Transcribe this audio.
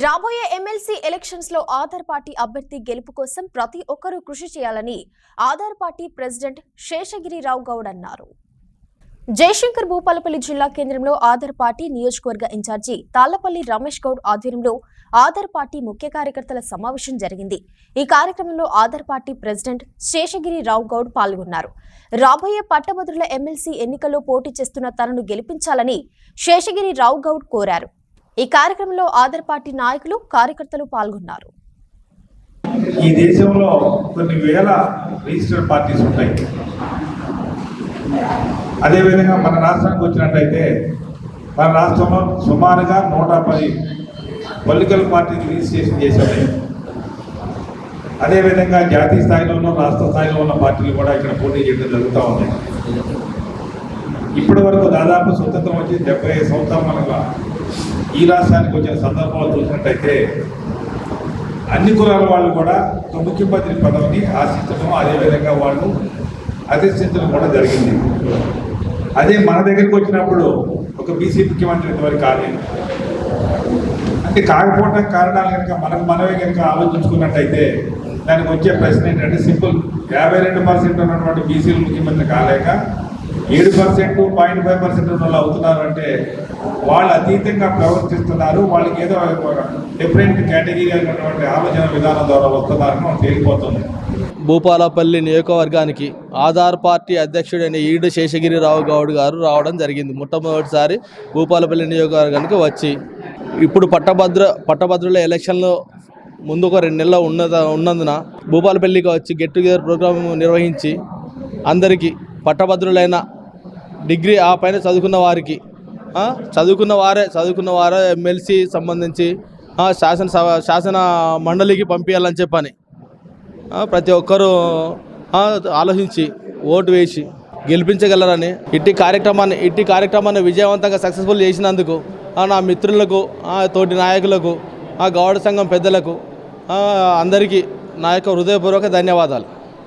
రాబోయే MLC elections లో Aadhaar party అభ్యర్థి గెలుపు కోసం ప్రతి ఒక్కరూ కృషి చేయాలని ఆధార్ పార్టీ ప్రెసిడెంట్ శేషగిరిరావు గౌడ్ అన్నారు. జయశంకర్ భూపాలపల్లి జిల్లా కేంద్రంలో ఆధార్ పార్టీ నియోజకవర్గ ఇన్ఛార్జి తాళ్లపల్లి రమేష్ గౌడ్ ఆధ్వర్యంలో ఆధార్ పార్టీ ముఖ్య కార్యకర్తల సమావేశం జరిగింది. ఈ కార్యక్రమంలో ఆధార్ పార్టీ ప్రెసిడెంట్ శేషగిరిరావు గౌడ్ పాల్గొన్నారు. రాబోయే పట్టభద్రుల ఎమ్మెల్సీ ఎన్నికల్లో పోటీ చేస్తున్న తనను గెలిపించాలని శేషగిరిరావు గౌడ్ కోరారు. ఈ కార్యక్రమంలో ఆధార్ పార్టీ నాయకులు కార్యకర్తలు పాల్గొన్నారు. ఈ దేశంలో కొన్ని వేల రిజిస్టర్డ్ పార్టీస్ ఉంటాయి. అదేవిధంగా మన రాష్ట్రానికి వచ్చినట్లయితే మన రాష్ట్రంలో సుమారుగా 110 పొలిటికల్ పార్టీని రిజిస్ట్రేషన్ చేశాయి. అదేవిధంగా జాతీయ స్థాయిలోనూ రాష్ట్ర స్థాయిలో ఉన్న పార్టీలు కూడా ఇక్కడ పోటీ చేయడం జరుగుతూ ఉన్నాయి. ఇప్పటి వరకు దాదాపు స్వతంత్రం వచ్చి 75 సంవత్సరాలుగా ఈ రాష్ట్రానికి వచ్చిన సందర్భంలో చూసినట్టయితే అన్ని కులాల వాళ్ళు కూడా ఒక ముఖ్యమంత్రి పదవిని ఆశించడం, అదేవిధంగా వాళ్ళు అధిష్ఠించడం కూడా జరిగింది. అదే మన దగ్గరికి వచ్చినప్పుడు ఒక బీసీ ముఖ్యమంత్రి ఇంతవరకు కాలేదు. అంటే కాకపోవడం కారణాలు కనుక మనమే కనుక ఆలోచించుకున్నట్టయితే దానికి వచ్చే ప్రశ్న ఏంటంటే సింపుల్. 52% ఉన్నటువంటి బీసీలు ముఖ్యమంత్రి కాలేక 7%, 0.5% ఉన్న వాళ్ళు అవుతున్నారు. అంటే వాళ్ళు అతీతంగా ప్రవర్తిస్తున్నారు. వాళ్ళకి ఏదో డిఫరెంట్ కేటగిరీ అయినటువంటి ఆలోచన విధానం ద్వారా వస్తున్నారని మనం తేలిపోతుంది. భూపాలపల్లి నియోజకవర్గానికి ఆధార్ పార్టీ అధ్యక్షుడైన ఈడు శేషగిరిరావు గౌడ్ గారు రావడం జరిగింది. మొట్టమొదటిసారి భూపాలపల్లి నియోజకవర్గానికి వచ్చి ఇప్పుడు పట్టభద్రుల ఎలక్షన్లో ముందు ఒక 2 నెలలు ఉన్నందున భూపాలపల్లికి వచ్చి గెట్ టుగెదర్ ప్రోగ్రాం నిర్వహించి అందరికీ పట్టభద్రులైన డిగ్రీ ఆ పైన చదువుకున్న వారే ఎమ్మెల్సీ సంబంధించి శాసన మండలికి పంపించాలని చెప్పని ప్రతి ఒక్కరూ ఆలోచించి ఓటు వేసి గెలిపించగలరని ఇట్టి కార్యక్రమాన్ని విజయవంతంగా సక్సెస్ఫుల్ చేసినందుకు నా మిత్రులకు, తోటి నాయకులకు, గౌడ సంఘం పెద్దలకు అందరికీ నా యొక్క హృదయపూర్వక ధన్యవాదాలు.